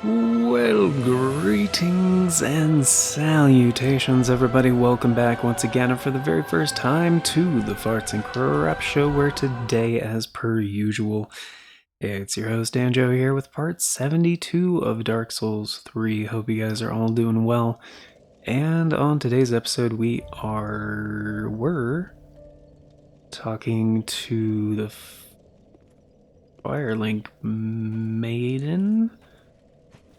Well, greetings and salutations, everybody. Welcome back once again, and for the very first time, to the Farts and Crap Show, where today, as per usual, it's your host, Danjo, here with part 72 of Dark Souls 3. Hope you guys are all doing well. And on today's episode, we're talking to the Firelink Maiden?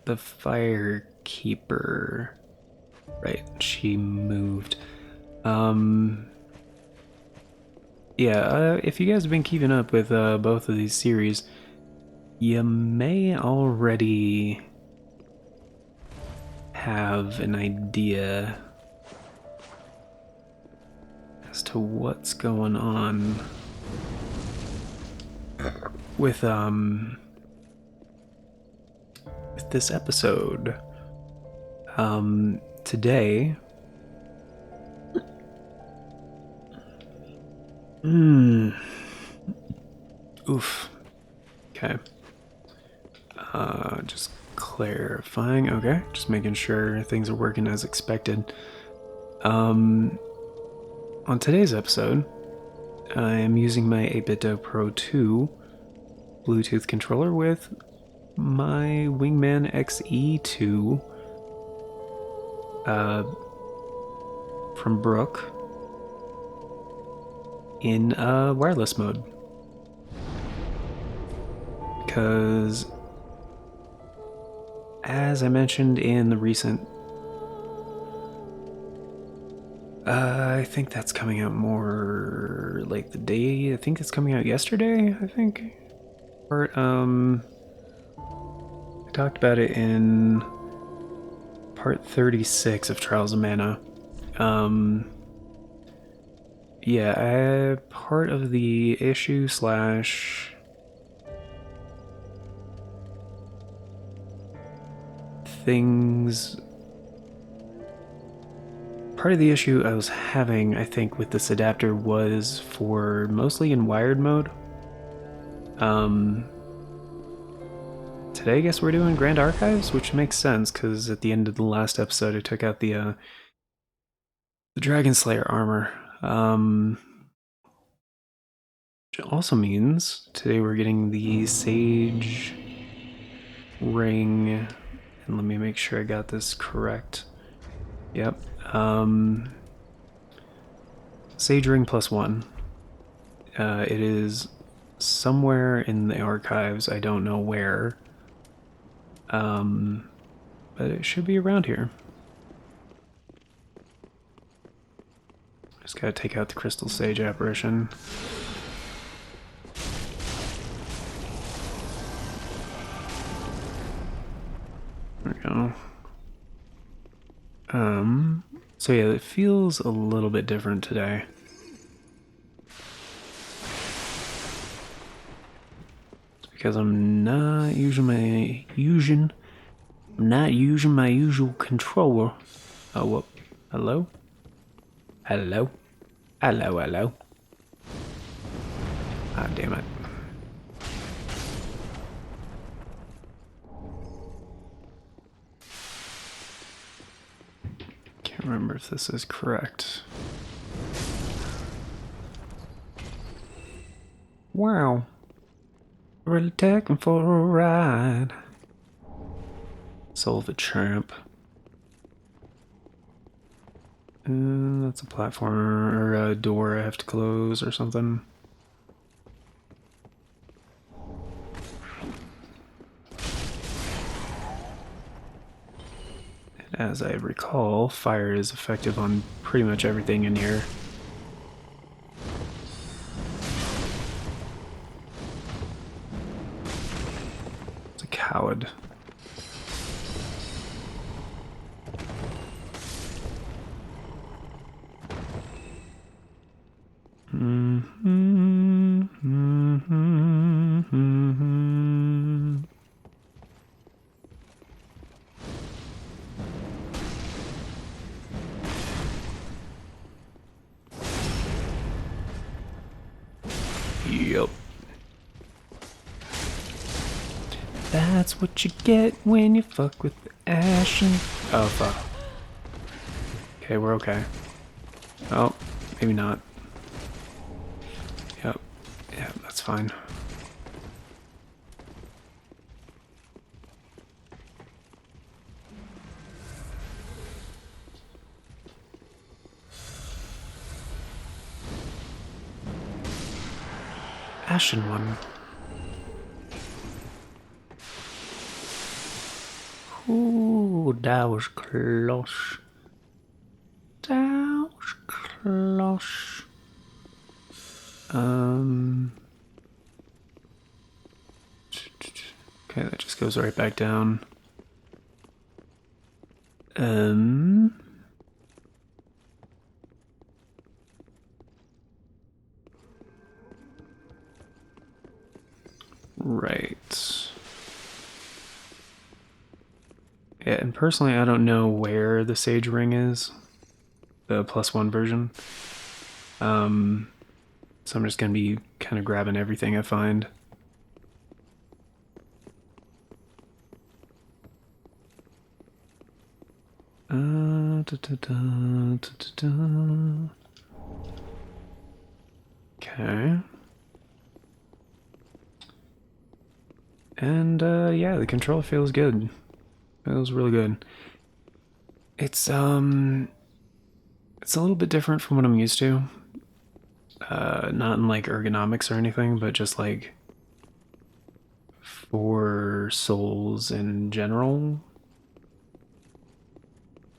The Firekeeper. Right, she moved. If you guys have been keeping up with both of these series, you may already have an idea as to what's going on with this episode. Today, oof. Okay. Just clarifying. Okay, just making sure things are working as expected. On today's episode, I am using my 8BitDo Pro 2 Bluetooth controller with my Wingman XE2 from Brook in wireless mode, because as I mentioned in the recent I think that's coming out more like the day, I think it's coming out yesterday, I think. Or I talked about it in part 36 of Trials of Mana. Part of the issue slash things, part of the issue I was having, I think, with this adapter was for mostly in wired mode. Today, I guess we're doing Grand Archives, which makes sense, because at the end of the last episode, I took out the Dragon Slayer armor. Which also means today we're getting the Sage Ring, and let me make sure I got this correct. Yep. Sage Ring +1. It is somewhere in the archives, I don't know where. But it should be around here. Just gotta take out the Crystal Sage apparition. There we go. So yeah, it feels a little bit different today. It's because I'm not using my usual controller. Oh, what? Hello? Hello? Hello? Ah, damn it. Can't remember if this is correct. Wow. Really taking for a ride. Soul of a Tramp. That's a platform or a door I have to close or something. And as I recall, fire is effective on pretty much everything in here. It's a coward. Yup. That's what you get when you fuck with Ashen. Oh, fuck. Okay, we're okay. Oh, maybe not. Yep. Yeah, that's fine. Ashen one. Ooh, that was close. That was close. Okay, that just goes right back down. Right. Yeah, and personally, I don't know where the Sage Ring is. The +1 version. So I'm just gonna be kind of grabbing everything I find. Okay. And yeah, the controller feels good. Feels really good. It's a little bit different from what I'm used to. Not in like ergonomics or anything, but just like for Souls in general.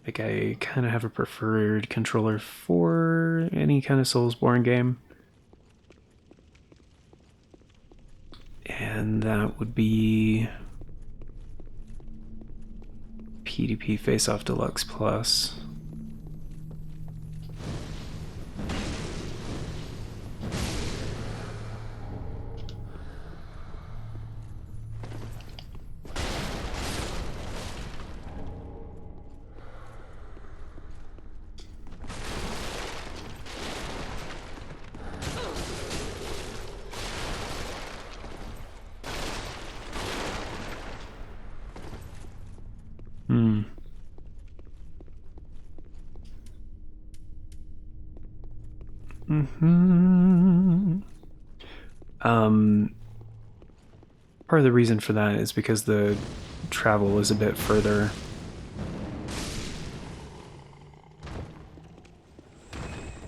Like I kind of have a preferred controller for any kind of Soulsborne game. And that would be PDP Face Off Deluxe Plus. Part of the reason for that is because the travel is a bit further.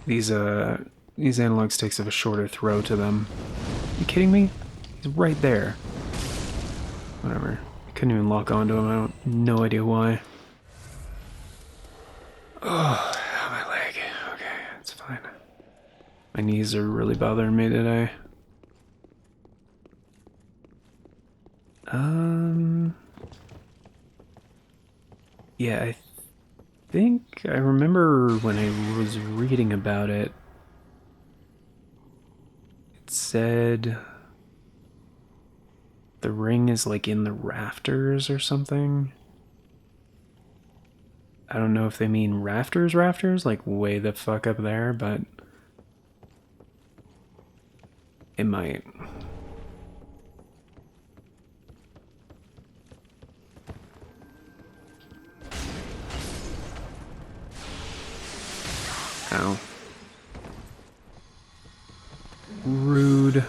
These analog sticks have a shorter throw to them. Are you kidding me? He's right there. Whatever. I couldn't even lock onto him. I don't no idea why. Oh, my leg. Okay, it's fine. My knees are really bothering me today. Yeah, I think I remember when I was reading about it, it said the ring is like in the rafters or something. I don't know if they mean rafters, like way the fuck up there, but it might. Ow. Rude.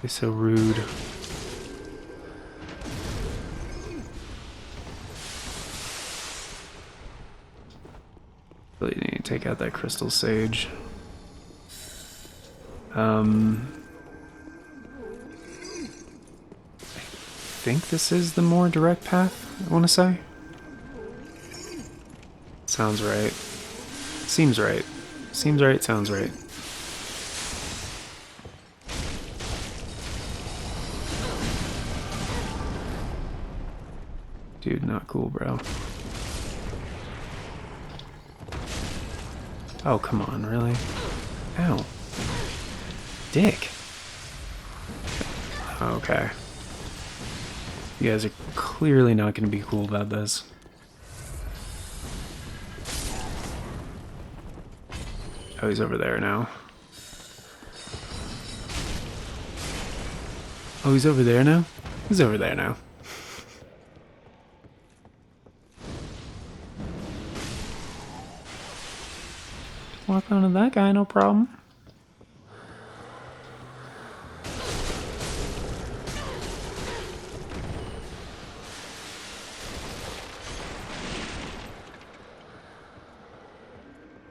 It's so rude. Really need to take out that crystal sage. I think this is the more direct path, I want to say. Sounds right. Seems right. Seems right, sounds right. Dude, not cool, bro. Oh, come on, really? Ow. Dick. Okay. You guys are clearly not going to be cool about this. Oh, he's over there now. Oh, he's over there now? He's over there now. Walk onto that guy, no problem.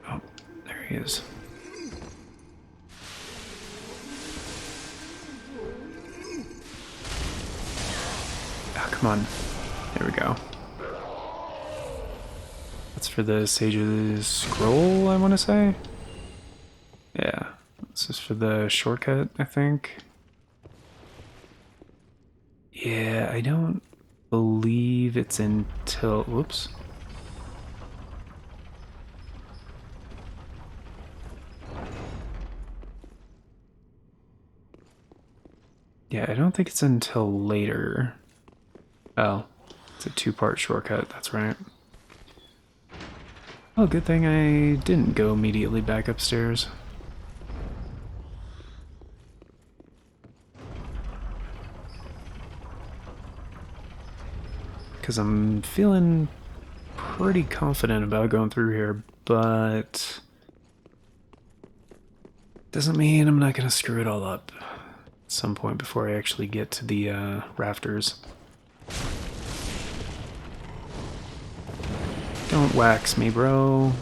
Oh, there he is. Oh, come on. There we go. That's for the Sage's Scroll, I want to say? Yeah. This is for the shortcut, I think. Yeah, I don't believe it's until... Whoops. Yeah, I don't think it's until later. Oh, it's a two-part shortcut, that's right. Oh, good thing I didn't go immediately back upstairs. Because I'm feeling pretty confident about going through here, but doesn't mean I'm not going to screw it all up at some point before I actually get to the rafters. Don't wax me, bro.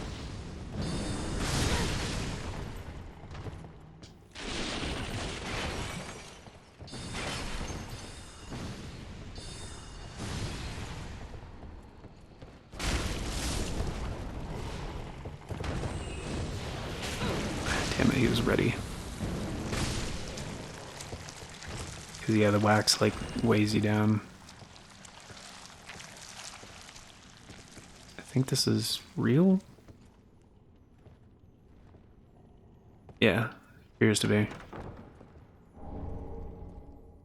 Damn it, he was ready. Because, yeah, the wax, like, weighs you down. I think this is real? Yeah, appears to be.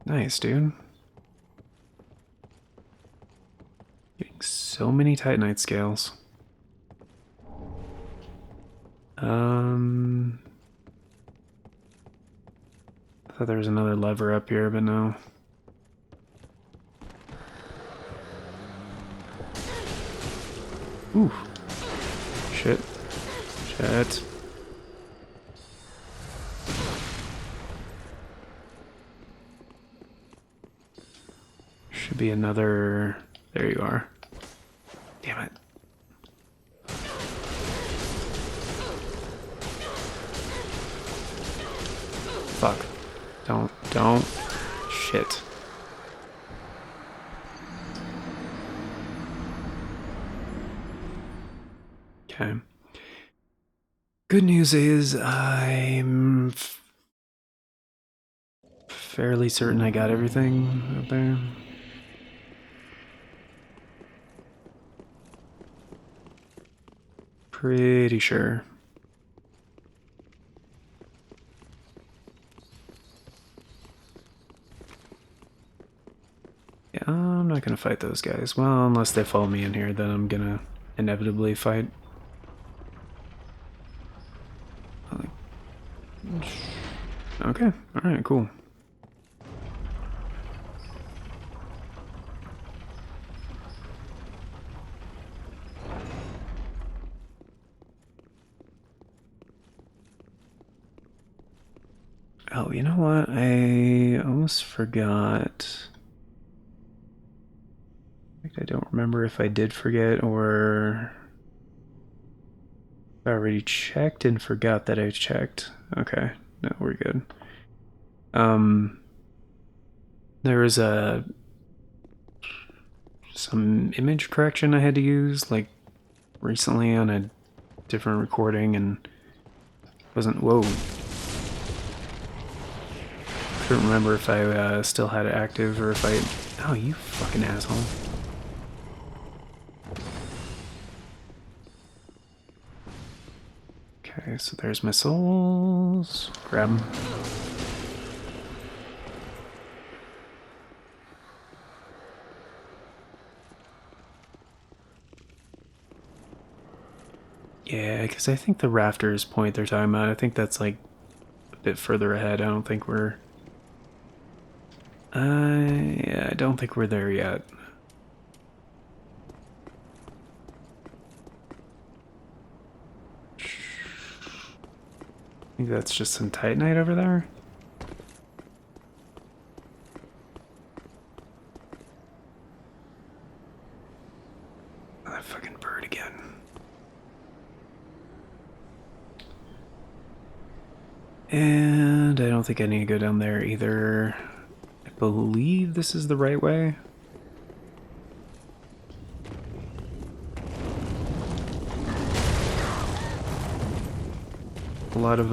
Nice, dude. Getting so many Titanite scales. I thought there was another lever up here, but no. Ooh. Shit. Shit. Should be another... There you are. Damn it. Fuck. Don't. Shit. Okay. Good news is I'm fairly certain I got everything up there. Pretty sure. Yeah, I'm not gonna fight those guys. Well, unless they follow me in here, then I'm gonna inevitably fight. Okay, alright, cool. Oh, you know what? I almost forgot. I don't remember if I did forget or I already checked and forgot that I checked. Okay, no, we're good. There was some image correction I had to use, like, recently on a different recording, and wasn't... Whoa. Couldn't remember if I still had it active or if I... Oh, you fucking asshole. Okay, so there's my souls. Grab them. Yeah, because I think the rafters point they're talking about, I think that's like a bit further ahead. I don't think we're Yeah, I don't think we're there yet. I think that's just some Titanite over there. Oh, that fucking bird again. And I don't think I need to go down there either. I believe this is the right way. A lot of,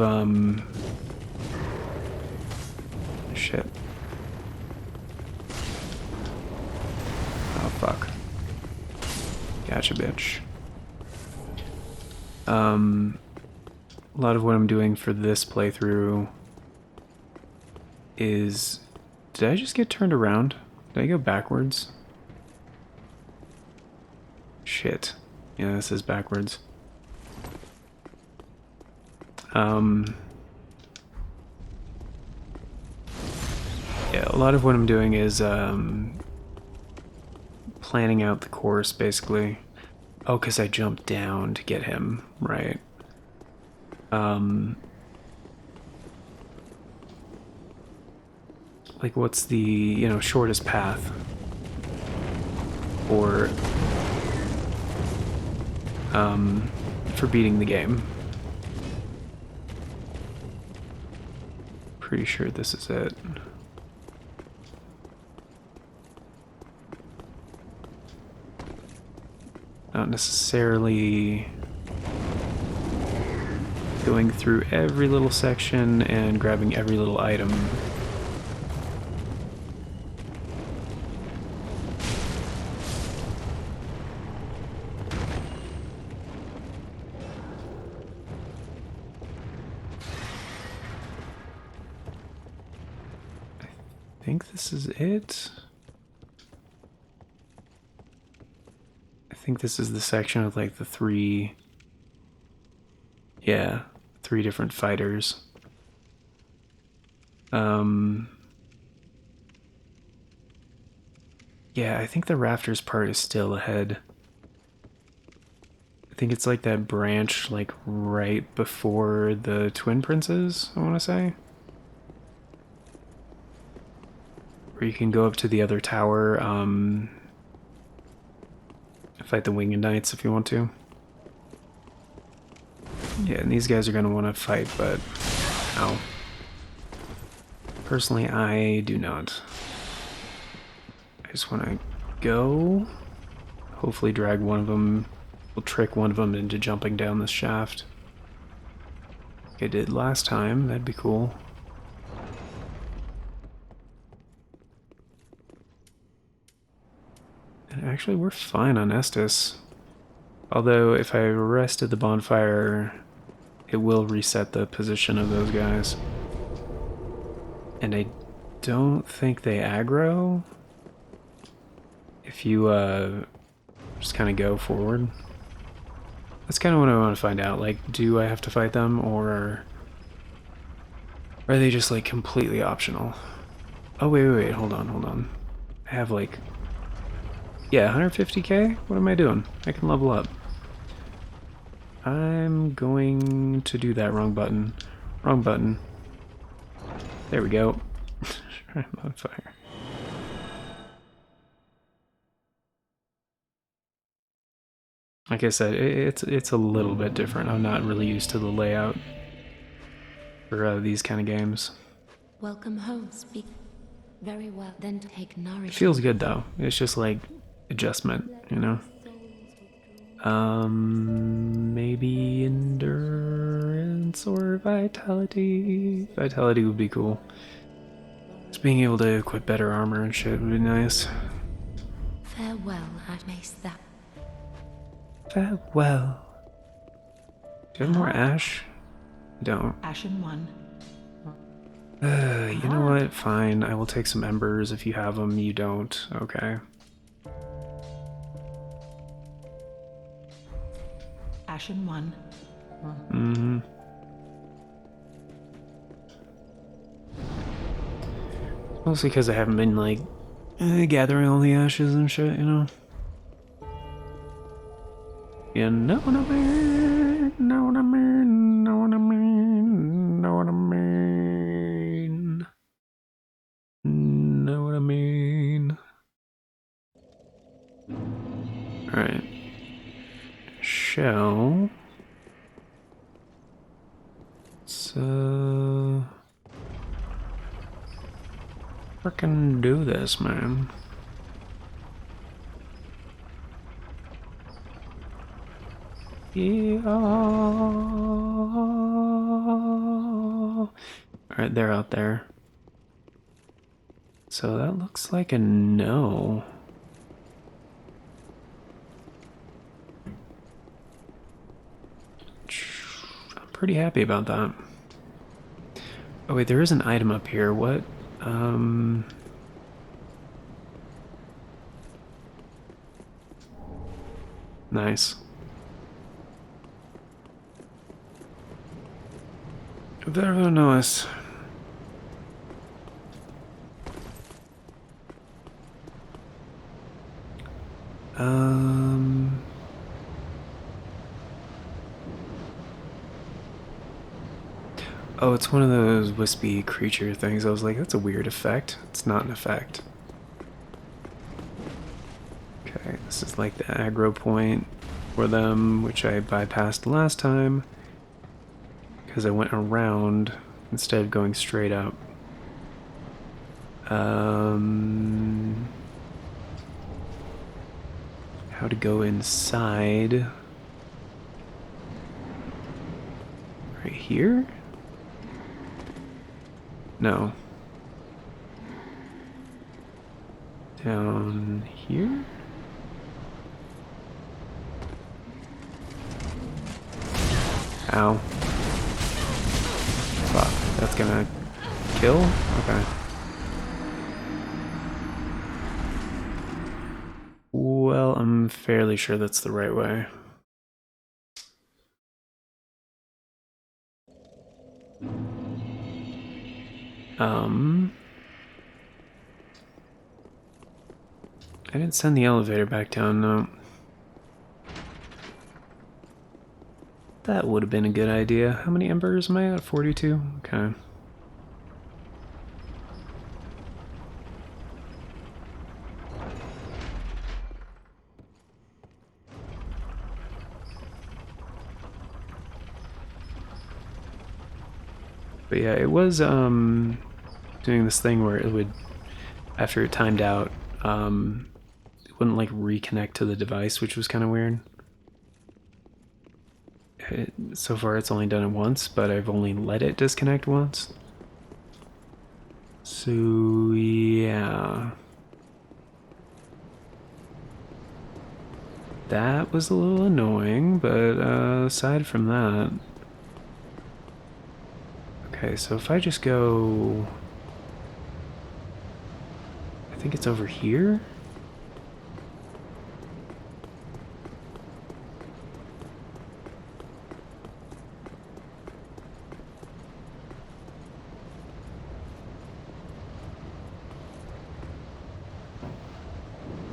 shit. Oh, fuck. Gotcha, bitch. A lot of what I'm doing for this playthrough is... Did I just get turned around? Did I go backwards? Shit. Yeah, this is backwards. Yeah, a lot of what I'm doing is planning out the course, basically. Oh, because I jumped down to get him, right. Like, what's the, you know, shortest path? Or, for beating the game. Pretty sure this is it. Not necessarily going through every little section and grabbing every little item. I think this is it. I think this is the section with like the three... Yeah, 3 different fighters. Yeah, I think the rafters part is still ahead. I think it's like that branch, like right before the Twin Princes, I want to say. Or you can go up to the other tower, fight the Winged Knights if you want to. Yeah, and these guys are going to want to fight, but... Ow. Personally, I do not. I just want to go. Hopefully drag one of them. We'll trick one of them into jumping down this shaft. Like I did last time. That'd be cool. And actually, we're fine on Estus. Although, if I arrested the bonfire, it will reset the position of those guys. And I don't think they aggro if you just kind of go forward. That's kind of what I want to find out. Like, do I have to fight them, or are they just like completely optional? Oh, wait, hold on. I have like, yeah, 150k? What am I doing? I can level up. I'm going to do that wrong button. Wrong button. There we go. I'm on fire. Like I said, it's a little bit different. I'm not really used to the layout for these kind of games. Welcome home. Speak very well. Then take nourishment. It feels good though. It's just like adjustment, you know. Maybe endurance or vitality. Vitality would be cool. Just being able to equip better armor and shit would be nice. Farewell, Mace. That. Farewell. Do you have more ash? I don't. Ashen 1. You know what? Fine. I will take some embers if you have them. You don't. Okay. Ashen 1. Mm-hmm. Mostly because I haven't been, like, gathering all the ashes and shit, you know? You know what I mean? Know what I mean? Know what I mean? Know what I mean? Know what I mean? Alright. Shell. So frickin' do this, man. Yeah. Alright, they're out there. So that looks like a no. I'm pretty happy about that. Oh wait, there is an item up here. What? Nice. Very nice. Oh, it's one of those wispy creature things. I was like, that's a weird effect. It's not an effect. Okay, this is like the aggro point for them, which I bypassed last time because I went around instead of going straight up. How to go inside? Right here? No. Down here? Ow. Fuck, that's gonna kill? Okay. Well, I'm fairly sure that's the right way. I didn't send the elevator back down, no. That would have been a good idea. How many embers am I at? 42? Okay. But yeah, it was doing this thing where it would, after it timed out, it wouldn't like reconnect to the device, which was kind of weird. So far it's only done it once, but I've only let it disconnect once. So yeah. That was a little annoying, but aside from that... Okay, so if I just go... I think it's over here?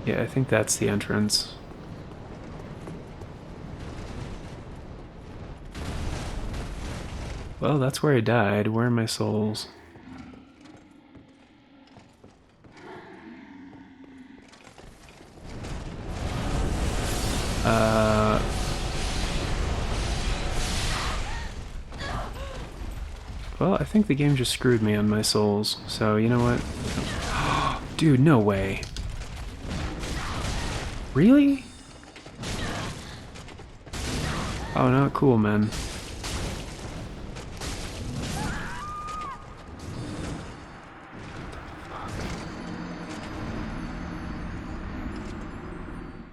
Yeah, I think that's the entrance. Well, that's where I died. Where are my souls? Well, I think the game just screwed me on my souls. So, you know what? Dude, no way. Really? Oh, not cool, man.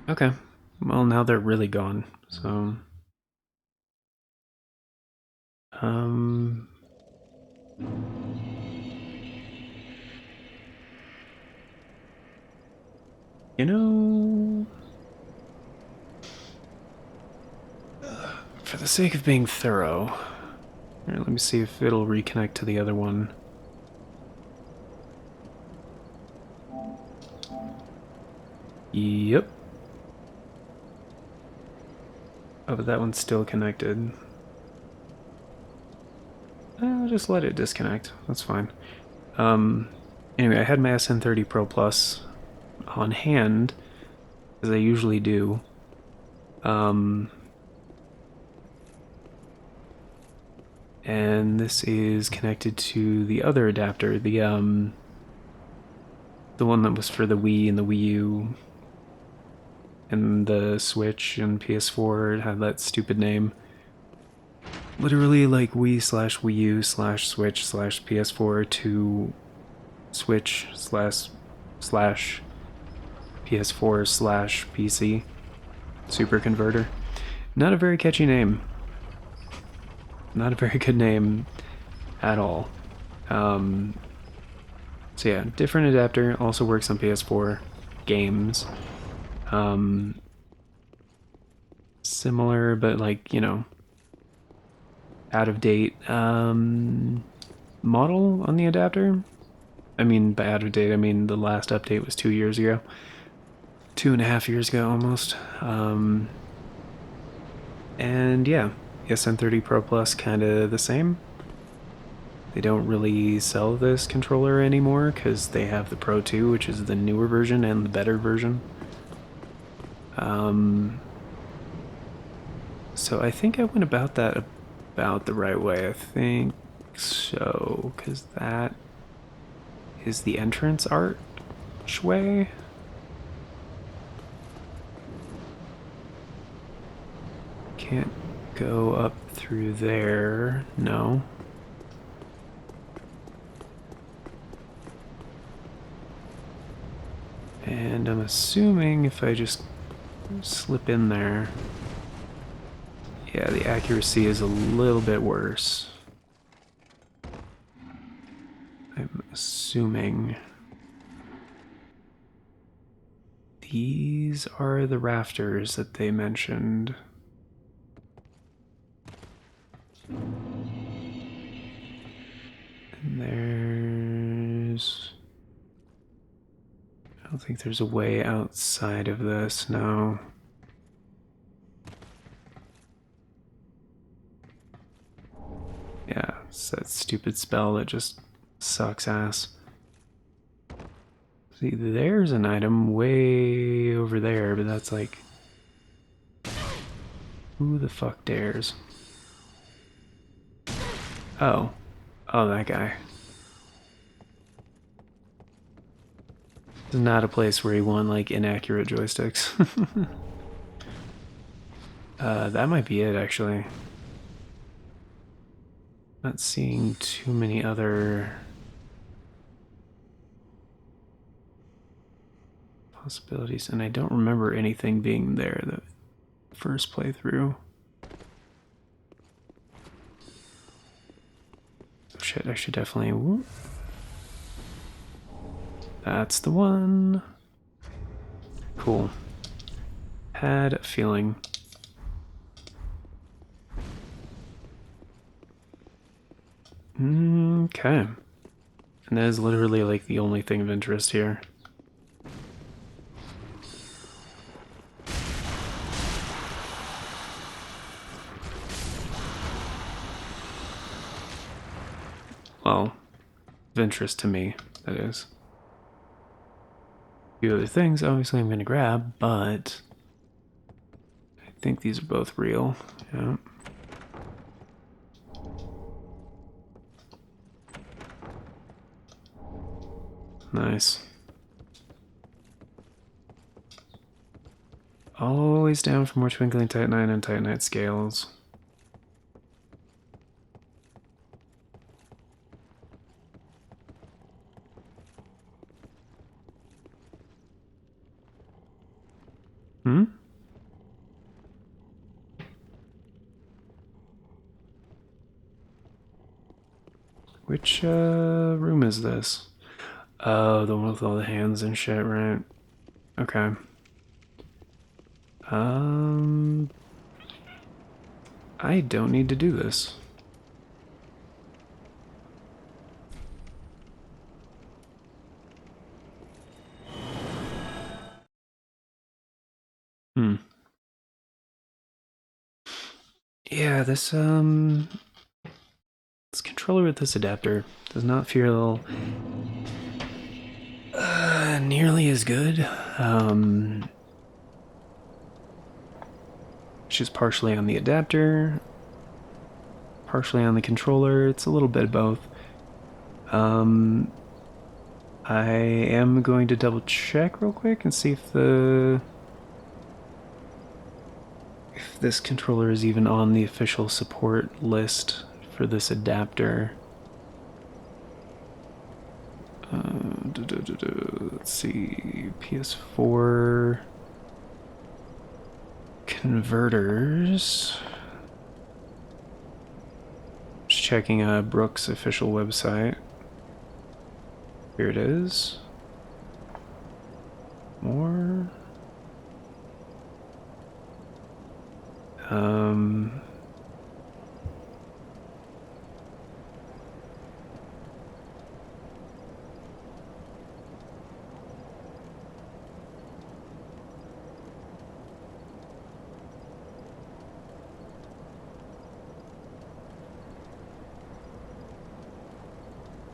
Okay. Well, now they're really gone, so... You know... For the sake of being thorough... Here, let me see if it'll reconnect to the other one. Yep. Oh, but that one's still connected. I'll just let it disconnect. That's fine. Anyway, I had my SN30 Pro Plus on hand, as I usually do. And this is connected to the other adapter, the one that was for the Wii and the Wii U and the Switch and PS4. It had that stupid name. Literally like Wii slash Wii U slash Switch slash PS4 to Switch slash PS4 slash PC Super Converter. Not a very catchy name. Not a very good name at all. So yeah, different adapter, also works on PS4 games. Similar, but like, you know, out of date model on the adapter. I mean, by out of date, I mean the last update was 2 years ago. 2.5 years ago almost. And yeah, the SN30 Pro Plus kind of the same. They don't really sell this controller anymore because they have the Pro 2, which is the newer version and the better version. So I think I went about that about the right way. I think so, because that is the entrance archway. Can't go up through there. No. And I'm assuming if I just slip in there, yeah, the accuracy is a little bit worse. I'm assuming these are the rafters that they mentioned. And there's... I don't think there's a way outside of this, no. Yeah, it's that stupid spell that just sucks ass. See, there's an item way over there, but that's like... Who the fuck dares? Oh. Oh, that guy. This is not a place where you want, like, inaccurate joysticks. That might be it, actually. Not seeing too many other possibilities, and I don't remember anything being there the first playthrough. Oh shit, I should definitely... Whoop. That's the one. Cool. Had a feeling. Okay. And that is literally like the only thing of interest here. Well, of interest to me, that is. A few other things, obviously, I'm going to grab, but I think these are both real. Yeah. Nice. Always down for more Twinkling Titanite and Titanite scales. Hmm? Which room is this? Oh, the one with all the hands and shit, right? Okay. I don't need to do this. Yeah, this controller with this adapter does not feel nearly as good. It's just partially on the adapter, partially on the controller. It's a little bit of both. I am going to double check real quick and see if this controller is even on the official support list for this adapter. Let's see, PS4 converters. Just checking Brooks' official website. Here it is. More.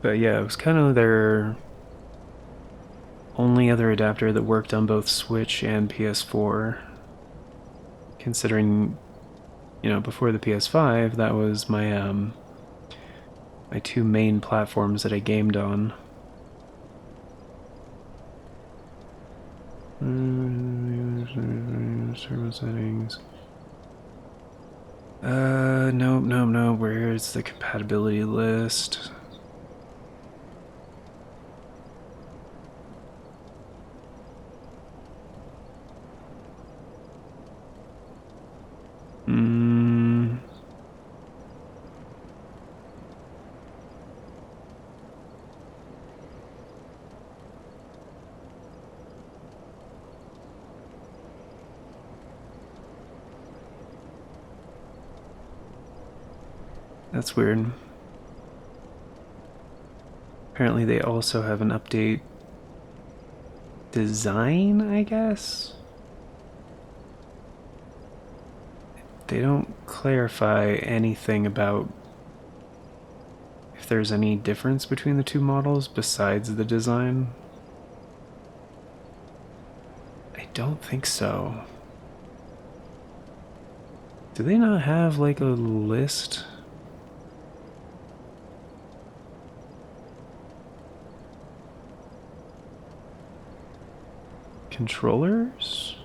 But yeah, it was kind of their only other adapter that worked on both Switch and PS4. Considering, before the PS5, that was my my two main platforms that I gamed on. Servo settings. No. Where's the compatibility list? That's weird. Apparently they also have an update design, I guess? They don't clarify anything about if there's any difference between the two models besides the design. I don't think so. Do they not have like a list? Controllers?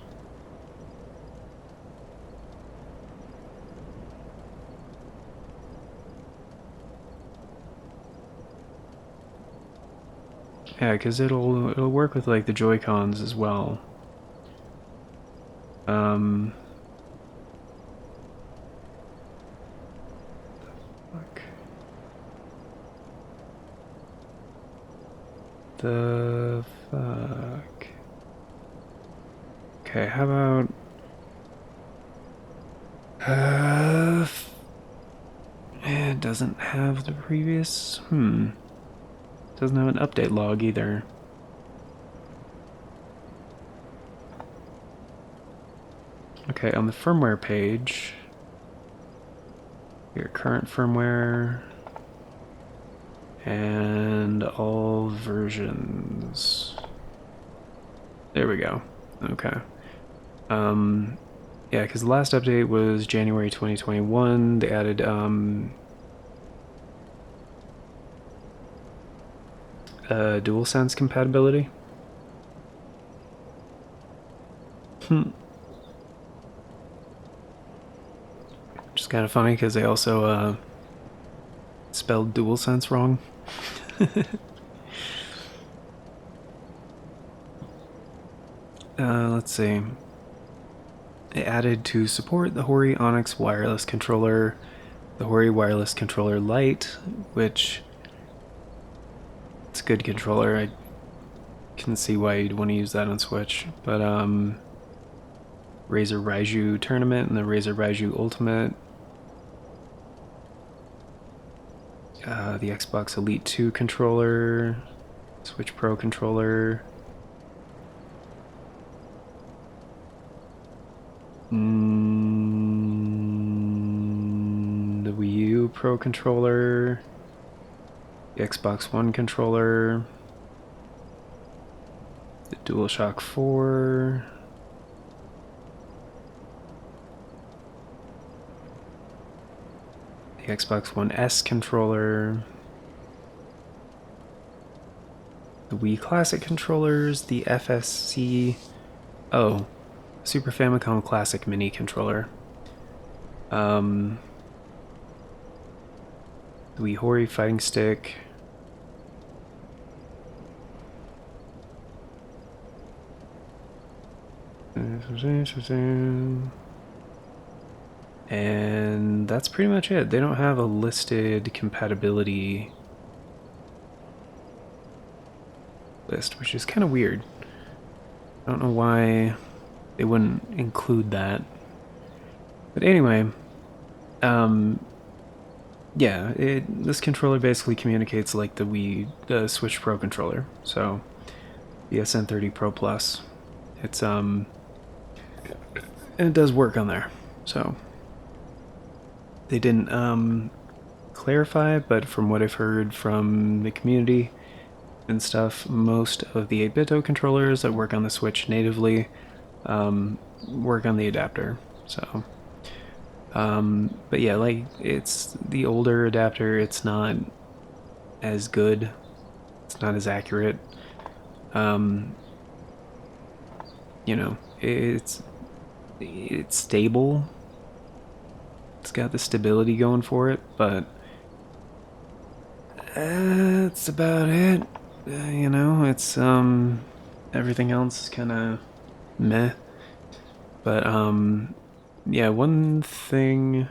Yeah, because it'll work with like the Joy-Cons as well. Fuck. The fuck. Okay, how about it doesn't have the previous. Doesn't have an update log either. Okay, on the firmware page, your current firmware and all versions. There we go. Okay. Yeah, because the last update was January 2021. They added DualSense compatibility. Which is kind of funny because they also spelled DualSense wrong. Let's see. It added to support the Hori Onyx wireless controller, the Hori wireless controller Lite, which it's a good controller. I can see why you'd want to use that on Switch. But Razer Raiju Tournament and the Razer Raiju Ultimate. The Xbox Elite 2 controller, Switch Pro controller. The Wii U Pro controller, the Xbox One controller, the DualShock 4, the Xbox One S controller, the Wii Classic controllers, the FSC, Super Famicom Classic Mini controller, the Wii Hori Fighting Stick, and that's pretty much it. They don't have a listed compatibility list, which is kind of weird. I don't know why they wouldn't include that. But anyway, yeah, this controller basically communicates like the Switch Pro controller. So the SN30 Pro Plus, it's and it does work on there. So they didn't clarify, but from what I've heard from the community and stuff, most of the 8BitDo controllers that work on the Switch natively work on the adapter. So, but yeah, like it's the older adapter. It's not as good. It's not as accurate. You know, it's stable. It's got the stability going for it, but that's about it. You know, it's everything else is kind of meh. But yeah, one thing,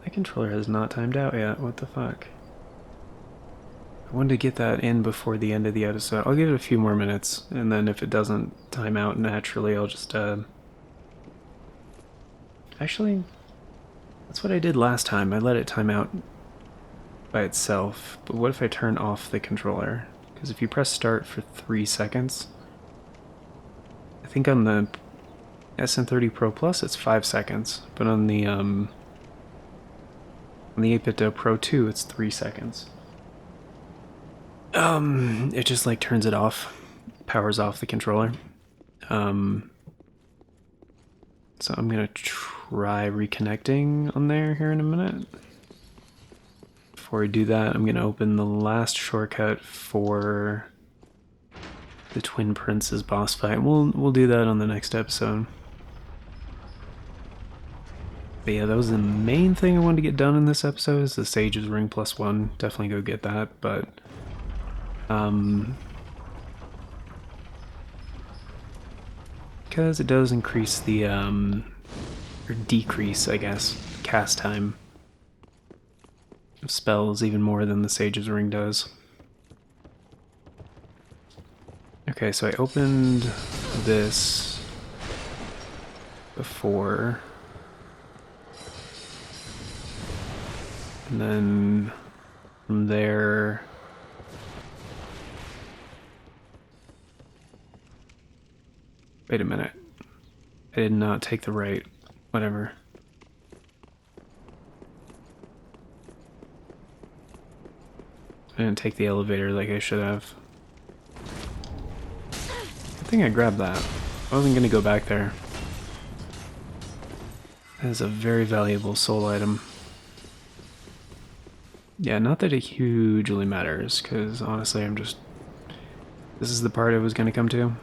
my controller has not timed out yet. What the fuck? I wanted to get that in before the end of the episode. I'll give it a few more minutes, and then if it doesn't time out naturally, I'll just actually, that's what I did last time. I let it time out by itself. But what if I turn off the controller? Because if you press start for 3 seconds, I think on the SN30 Pro Plus it's 5 seconds, but on the 8BitDo Pro 2 it's 3 seconds. It just like turns it off, powers off the controller. So I'm gonna try reconnecting on there here in a minute. Before I do that, I'm gonna open the last shortcut for the Twin Princes boss fight. We'll do that on the next episode. But yeah, that was the main thing I wanted to get done in this episode, is the Sage's Ring +1. Definitely go get that, but because it does increase the or decrease, I guess, cast time of spells even more than the Sage's Ring does. Okay, so I opened this before, and then from there wait a minute, I did not take the right whatever. I didn't take the elevator like I should have. I think I grabbed that. I wasn't gonna go back there. That is a very valuable soul item. Yeah, not that it hugely matters, because honestly this is the part I was gonna come to.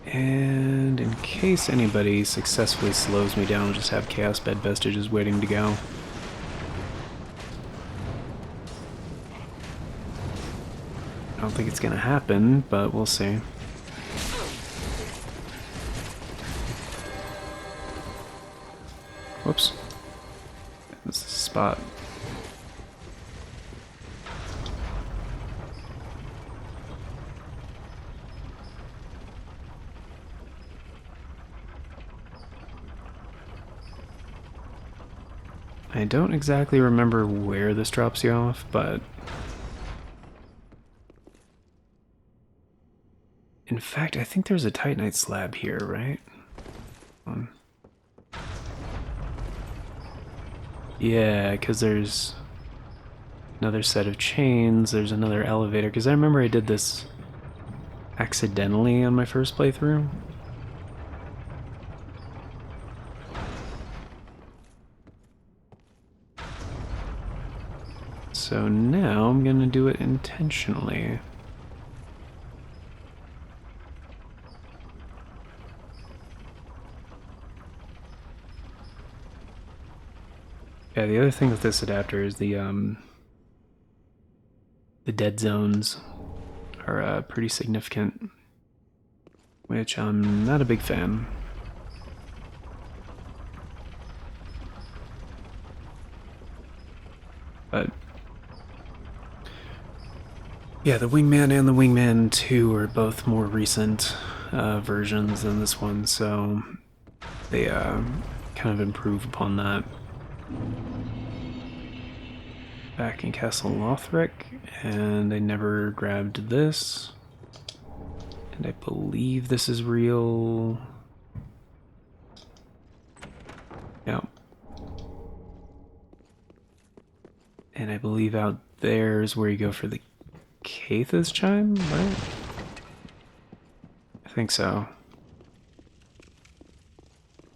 And in case anybody successfully slows me down, I'll just have Chaos Bed Vestiges waiting to go. I don't think it's gonna happen, but we'll see. Whoops. This is the spot. I don't exactly remember where this drops you off, but in fact, I think there's a Titanite slab here, right? Yeah, because there's another set of chains, there's another elevator, because I remember I did this accidentally on my first playthrough. So now I'm gonna do it intentionally. Yeah, the other thing with this adapter is the dead zones are pretty significant, which I'm not a big fan. But yeah, the Wingman and the Wingman 2 are both more recent versions than this one, so they kind of improve upon that. Back in Castle Lothric, and I never grabbed this. And I believe this is real. Yeah. And I believe out there is where you go for the Cathas chime, right? I think so.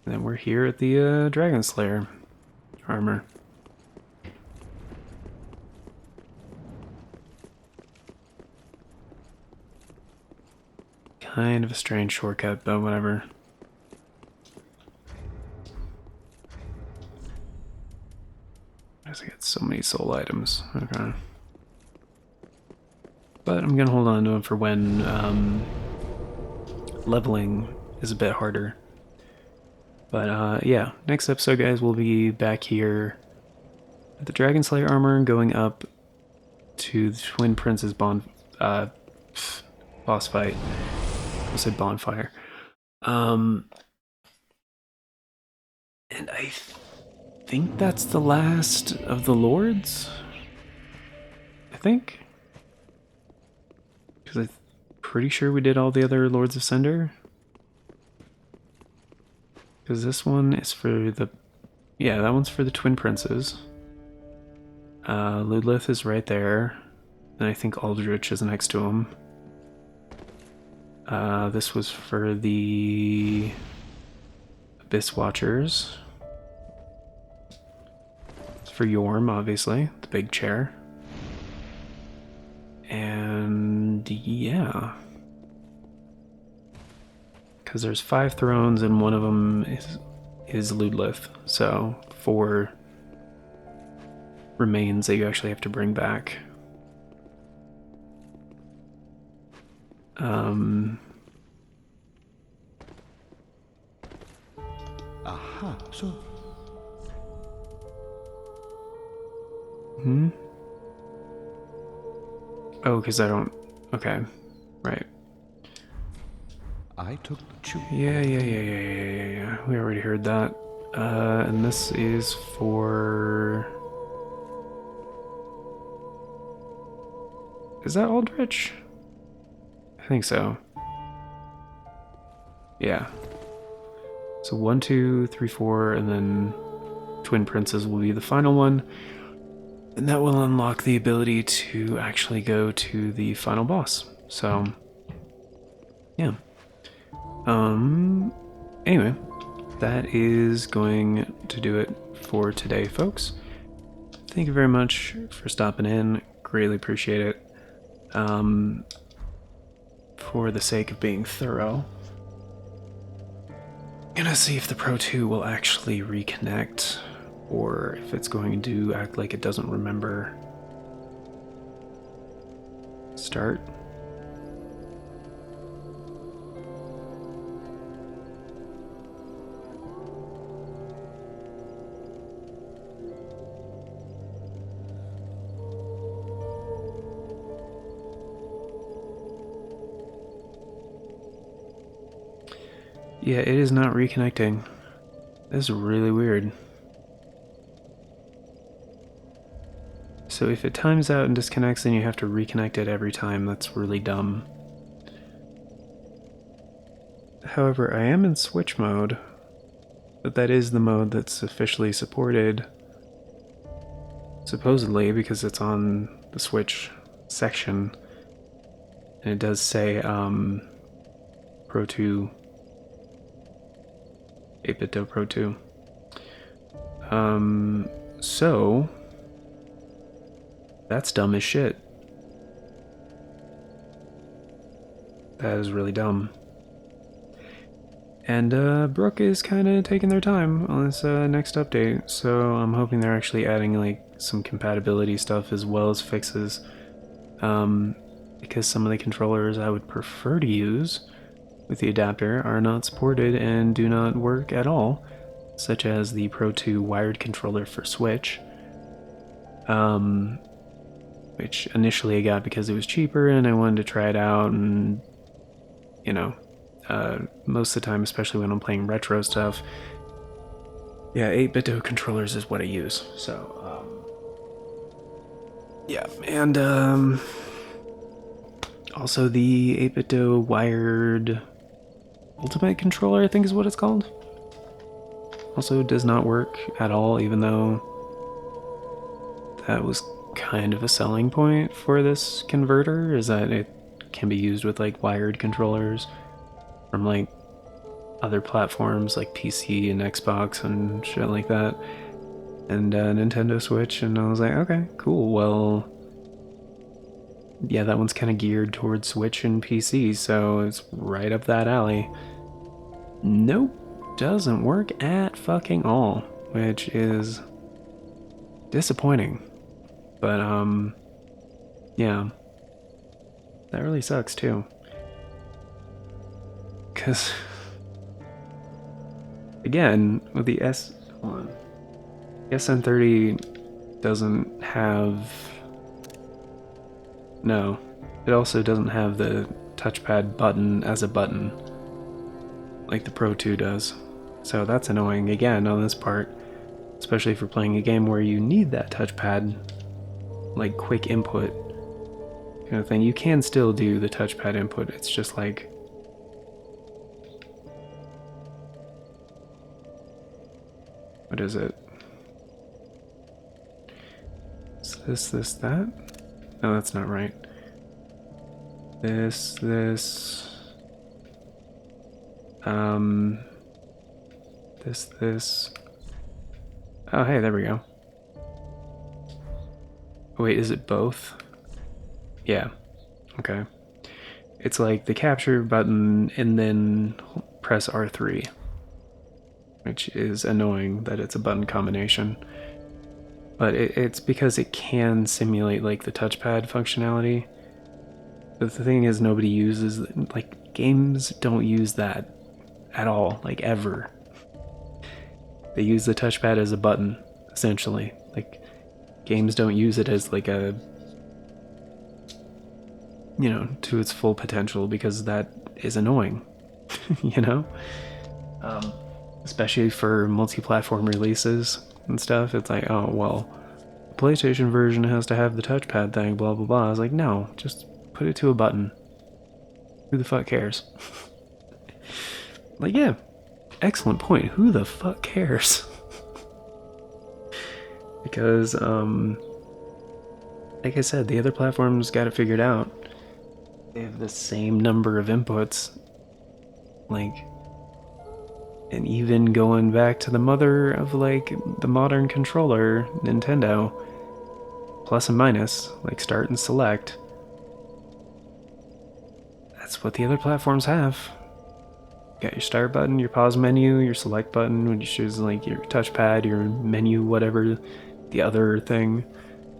And then we're here at the Dragon Slayer armor. Kind of a strange shortcut, but whatever. I just get so many soul items. Okay. But I'm gonna hold on to them for when leveling is a bit harder. But yeah, next episode, guys, we'll be back here at the Dragon Slayer armor, going up to the Twin Prince's boss fight. I said bonfire. And I think that's the last of the lords. I think, because I'm pretty sure we did all the other Lords of Cinder. Because this one is for the... Yeah, that one's for the Twin Princes. Ludlith is right there. And I think Aldrich is next to him. This was for the Abyss Watchers. It's for Yorm, obviously, the big chair. And yeah. Because there's 5 thrones and one of them is Ludlith. So 4 remains that you actually have to bring back. Aha, so. Oh, because I don't... Okay. Right. I took the tube. Yeah. We already heard that. And this is for... Is that Aldrich? I think so. Yeah. So 1, 2, 3, 4, and then Twin Princes will be the final one. And that will unlock the ability to actually go to the final boss. So, yeah. Anyway, that is going to do it for today, folks. Thank you very much for stopping in. Greatly appreciate it. For the sake of being thorough, I'm gonna see if the Pro 2 will actually reconnect, or if it's going to act like it doesn't remember. Start. Yeah, it is not reconnecting. This is really weird. So if it times out and disconnects, then you have to reconnect it every time. That's really dumb. However, I am in Switch mode, but that is the mode that's officially supported supposedly, because it's on the Switch section, and it does say Pro 2, 8-bit Pro 2. So that's dumb as shit. That is really dumb. And Brooke is kind of taking their time on this next update, so I'm hoping they're actually adding like some compatibility stuff as well as fixes. Because some of the controllers I would prefer to use with the adapter are not supported and do not work at all, such as the Pro 2 wired controller for Switch, which initially I got because it was cheaper and I wanted to try it out, and you know, most of the time, especially when I'm playing retro stuff, yeah, 8-bit controllers is what I use. So, yeah, and also the 8-bit wired Ultimate controller, I think is what it's called, also does not work at all, even though that was kind of a selling point for this converter, is that it can be used with like wired controllers from like other platforms like PC and Xbox and shit like that, and Nintendo Switch. And I was like, okay, cool, well, yeah, that one's kind of geared towards Switch and PC, so it's right up that alley. Nope, doesn't work at fucking all, which is disappointing. But yeah, that really sucks too, because again, with the SN30 doesn't have, no, it also doesn't have the touchpad button as a button like the Pro 2 does. So that's annoying again on this part, especially for playing a game where you need that touchpad, like quick input kind of thing. You can still do the touchpad input, it's just like, what is it? Is this, that? No, that's not right. This, this. Oh, hey, there we go. Wait, is it both? Yeah. Okay. It's like the capture button and then press R3, which is annoying that it's a button combination. But it's because it can simulate like the touchpad functionality. But the thing is, nobody uses, like, games don't use that at all, like ever. They use the touchpad as a button, essentially. Like, games don't use it as like a, you know, to its full potential, because that is annoying, you know? Especially for multi-platform releases and stuff. It's like, oh, well, the PlayStation version has to have the touchpad thing, blah, blah, blah. I was like, no, just put it to a button. Who the fuck cares? Like, yeah, excellent point. Who the fuck cares? Because, like I said, the other platforms got it figured out. They have the same number of inputs. Like, and even going back to the mother of, like, the modern controller, Nintendo, plus and minus, like start and select. That's what the other platforms have. You got your start button, your pause menu, your select button when you choose like your touchpad, your menu, whatever, the other thing,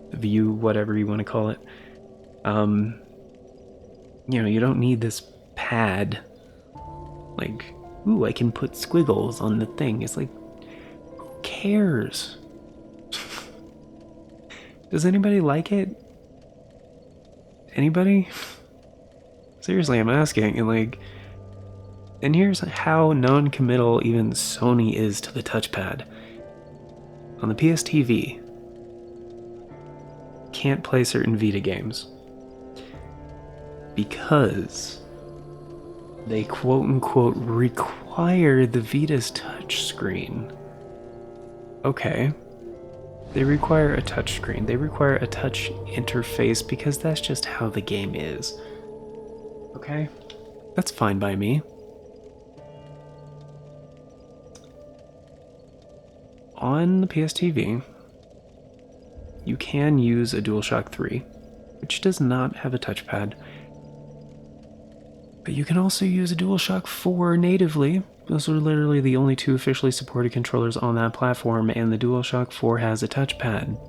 the view, whatever you want to call it. You know, you don't need this pad. Like, ooh, I can put squiggles on the thing. It's like, who cares? Does anybody like it? Anybody? Seriously, I'm asking. And here's how non-committal even Sony is to the touchpad. On the PS TV, can't play certain Vita games because they quote-unquote require the Vita's touchscreen. Okay. They require a touch screen. They require a touch interface because that's just how the game is. Okay? That's fine by me. On the PSTV, you can use a DualShock 3, which does not have a touchpad. But you can also use a DualShock 4 natively. Those are literally the only two officially supported controllers on that platform, and the DualShock 4 has a touchpad,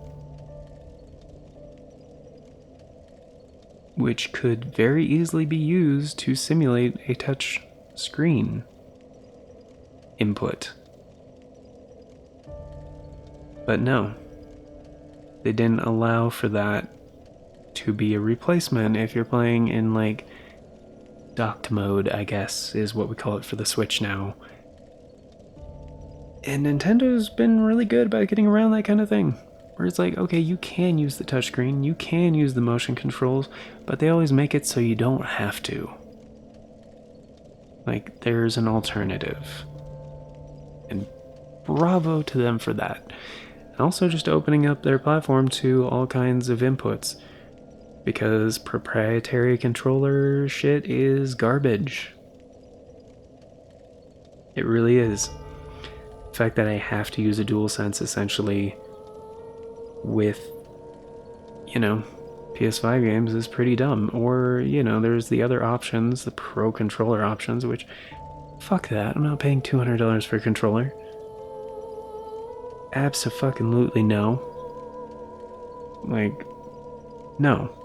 which could very easily be used to simulate a touch screen input. But no, they didn't allow for that to be a replacement if you're playing in like docked mode, I guess, is what we call it for the Switch now. And Nintendo's been really good about getting around that kind of thing. Where it's like, okay, you can use the touchscreen, you can use the motion controls, but they always make it so you don't have to. Like, there's an alternative. And bravo to them for that. And also just opening up their platform to all kinds of inputs. Because proprietary controller shit is garbage. It really is. The fact that I have to use a DualSense essentially with, PS5 games is pretty dumb. Or, there's the other options, the pro controller options, which, fuck that, I'm not paying $200 for a controller. Abso-fucking-lutely no. Like, no.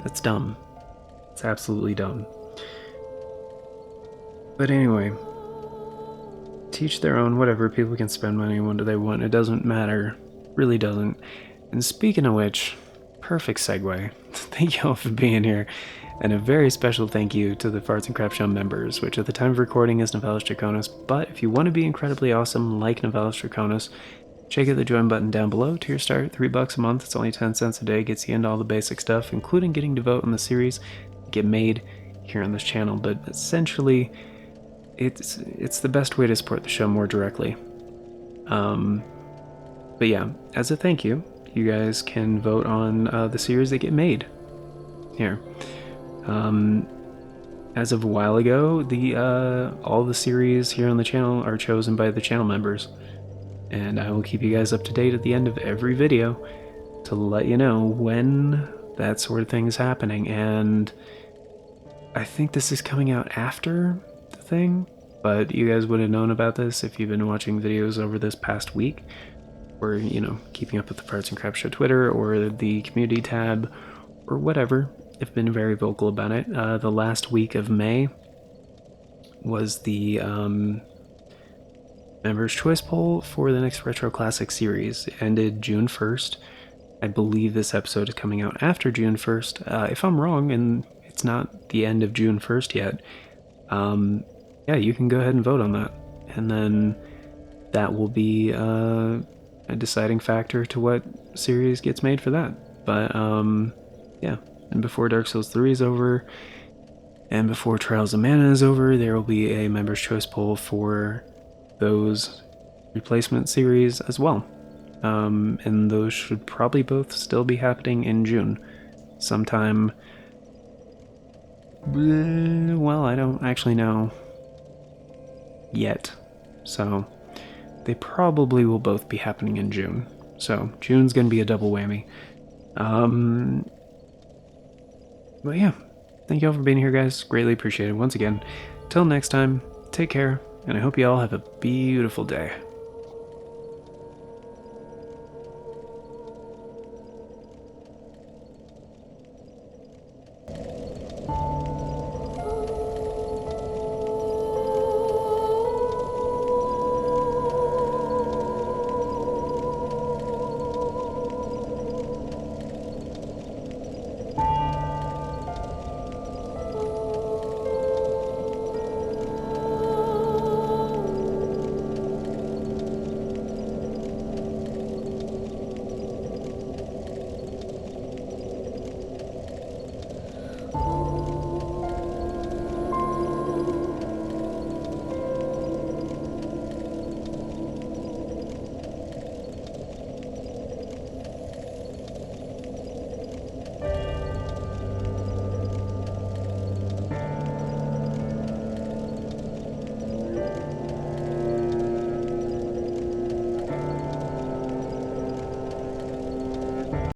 That's dumb. It's absolutely dumb. But anyway, teach their own, whatever. People can spend money when they want. It doesn't matter. Really doesn't. And speaking of which, perfect segue. Thank you all for being here. And a very special thank you to the Farts and Crap Show members, which at the time of recording is Novellis Draconis. But if you want to be incredibly awesome like Novellis Draconis, check out the join button down below. Tier start, $3 a month. It's only 10 cents a day. Gets you into all the basic stuff, including getting to vote on the series that get made here on this channel. But essentially, it's the best way to support the show more directly. But yeah, as a thank you, you guys can vote on the series that get made here. As of a while ago, all the series here on the channel are chosen by the channel members. And I will keep you guys up to date at the end of every video to let you know when that sort of thing is happening. And I think this is coming out after the thing, but you guys would have known about this if you've been watching videos over this past week, or, keeping up with the Farts and Crap Show Twitter or the community tab or whatever. I've been very vocal about it. The last week of May was the Members' Choice Poll for the next Retro Classic series. It ended June 1st. I believe this episode is coming out after June 1st. If I'm wrong and it's not the end of June 1st yet, yeah, you can go ahead and vote on that. And then that will be a deciding factor to what series gets made for that. But, yeah. And before Dark Souls 3 is over, and before Trials of Mana is over, there will be a Members' Choice Poll for those replacement series as well. And those should probably both still be happening in June. Sometime... well, I don't actually know yet. So, they probably will both be happening in June. So, June's gonna be a double whammy. But yeah, thank you all for being here, guys. Greatly appreciated once again. Till next time, take care, and I hope you all have a beautiful day.